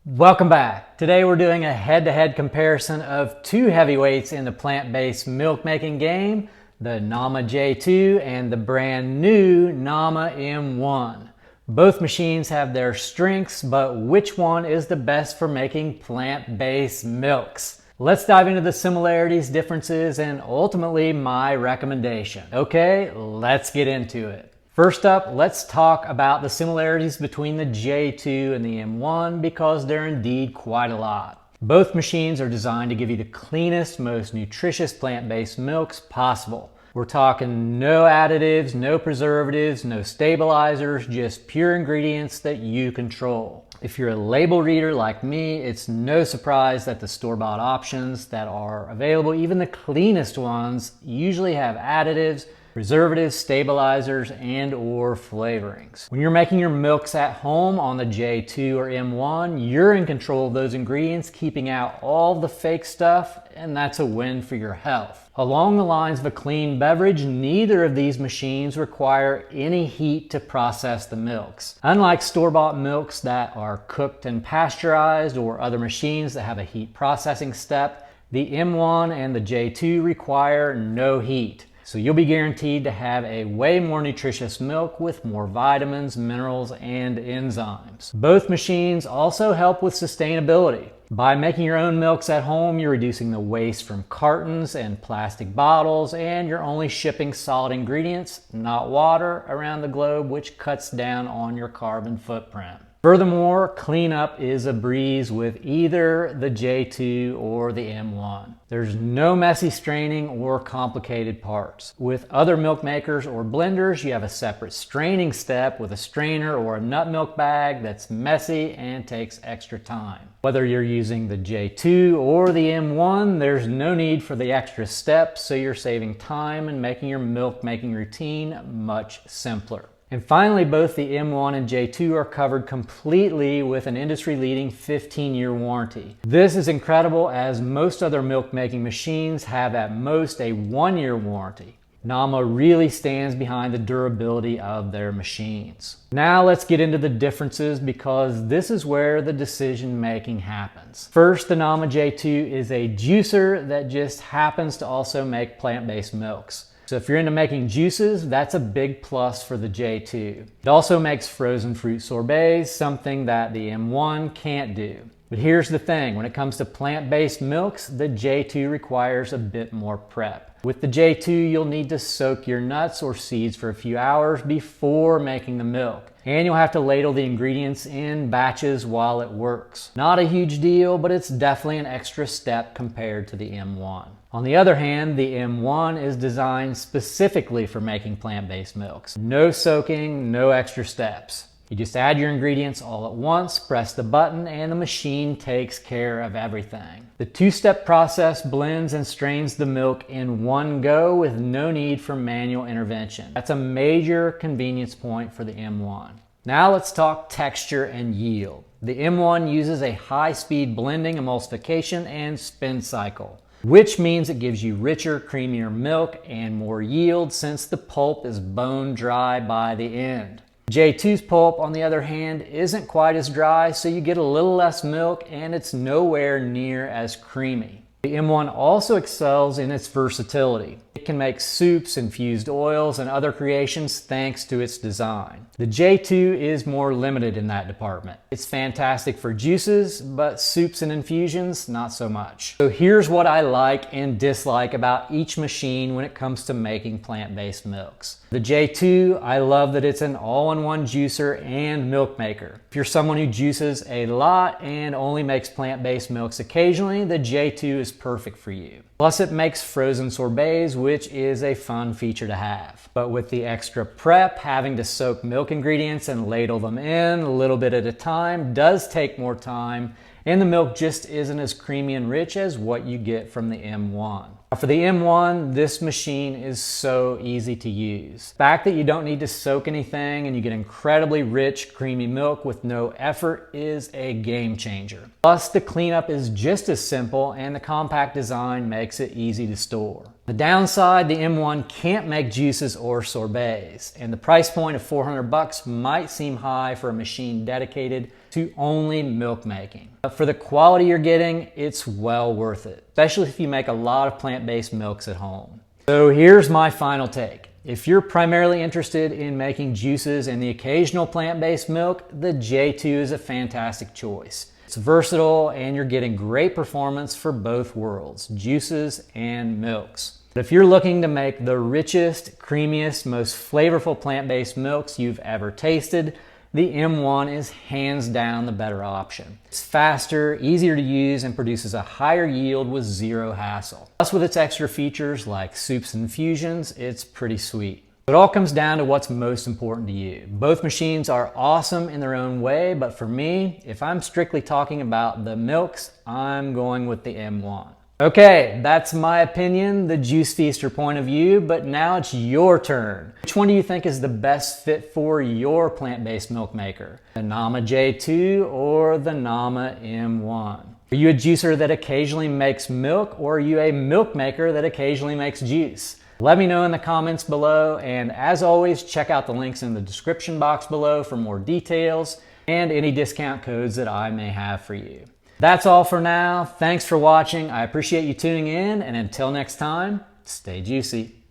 Welcome back. Today we're doing a head-to-head comparison of two heavyweights in the plant-based milk making game, the Nama J2 and the brand new Nama M1. Both machines have their strengths, but which one is the best for making plant-based milks? Let's dive into the similarities, differences, and ultimately my recommendation. Okay, let's get into it. First up, let's talk about the similarities between the J2 and the M1 because they're indeed quite a lot. Both machines are designed to give you the cleanest, most nutritious plant-based milks possible. We're talking no additives, no preservatives, no stabilizers, just pure ingredients that you control. If you're a label reader like me, it's no surprise that the store-bought options that are available, even the cleanest ones, usually have additives, preservatives, stabilizers, and or flavorings. When you're making your milks at home on the J2 or M1, you're in control of those ingredients, keeping out all the fake stuff, and that's a win for your health. Along the lines of a clean beverage, neither of these machines require any heat to process the milks. Unlike store-bought milks that are cooked and pasteurized or other machines that have a heat processing step, the M1 and the J2 require no heat. So you'll be guaranteed to have a way more nutritious milk with more vitamins, minerals, and enzymes. Both machines also help with sustainability. By making your own milks at home, you're reducing the waste from cartons and plastic bottles, and you're only shipping solid ingredients, not water, around the globe, which cuts down on your carbon footprint. Furthermore, cleanup is a breeze with either the J2 or the M1. There's no messy straining or complicated parts. With other milk makers or blenders, you have a separate straining step with a strainer or a nut milk bag that's messy and takes extra time. Whether you're using the J2 or the M1, there's no need for the extra steps, so you're saving time and making your milk making routine much simpler. And finally, both the M1 and J2 are covered completely with an industry-leading 15-year warranty. This is incredible as most other milk-making machines have at most a 1-year warranty. Nama really stands behind the durability of their machines. Now let's get into the differences because this is where the decision-making happens. First, the Nama J2 is a juicer that just happens to also make plant-based milks. So if you're into making juices, that's a big plus for the J2. It also makes frozen fruit sorbets, something that the M1 can't do. But here's the thing, when it comes to plant-based milks, the J2 requires a bit more prep. With the J2, you'll need to soak your nuts or seeds for a few hours before making the milk. And you'll have to ladle the ingredients in batches while it works. Not a huge deal, but it's definitely an extra step compared to the M1. On the other hand, the M1 is designed specifically for making plant-based milks. No soaking, no extra steps. You just add your ingredients all at once, press the button, and the machine takes care of everything. The two-step process blends and strains the milk in one go with no need for manual intervention. That's a major convenience point for the M1. Now let's talk texture and yield. The M1 uses a high-speed blending, emulsification, and spin cycle, which means it gives you richer, creamier milk and more yield since the pulp is bone dry by the end. J2's pulp, on the other hand, isn't quite as dry, so you get a little less milk and it's nowhere near as creamy. The M1 also excels in its versatility. It can make soups, infused oils, and other creations thanks to its design. The J2 is more limited in that department. It's fantastic for juices, but soups and infusions, not so much. So here's what I like and dislike about each machine when it comes to making plant-based milks. The J2, I love that it's an all-in-one juicer and milk maker. If you're someone who juices a lot and only makes plant-based milks occasionally, the J2 is perfect for you. Plus it makes frozen sorbets, which is a fun feature to have. But with the extra prep, having to soak milk ingredients and ladle them in a little bit at a time does take more time, and the milk just isn't as creamy and rich as what you get from the M1. For the M1, this machine is so easy to use. The fact that you don't need to soak anything and you get incredibly rich, creamy milk with no effort is a game changer. Plus, the cleanup is just as simple and the compact design makes it easy to store. The downside, the M1 can't make juices or sorbets, and the price point of $400 might seem high for a machine dedicated to only milk making. But for the quality you're getting, it's well worth it, especially if you make a lot of plant-based milks at home. So here's my final take. If you're primarily interested in making juices and the occasional plant-based milk, the J2 is a fantastic choice. It's versatile and you're getting great performance for both worlds, juices and milks. But if you're looking to make the richest, creamiest, most flavorful plant-based milks you've ever tasted, the M1 is hands down the better option. It's faster, easier to use, and produces a higher yield with zero hassle. Plus with its extra features like soups and infusions, it's pretty sweet. It all comes down to what's most important to you. Both machines are awesome in their own way, but for me, if I'm strictly talking about the milks, I'm going with the M1. Okay, that's my opinion, the Juice Feaster point of view, but now it's your turn. Which one do you think is the best fit for your plant-based milk maker? The Nama J2 or the Nama M1? Are you a juicer that occasionally makes milk, or are you a milk maker that occasionally makes juice? Let me know in the comments below, and as always, check out the links in the description box below for more details and any discount codes that I may have for you. That's all for now. Thanks for watching. I appreciate you tuning in, and until next time, stay juicy.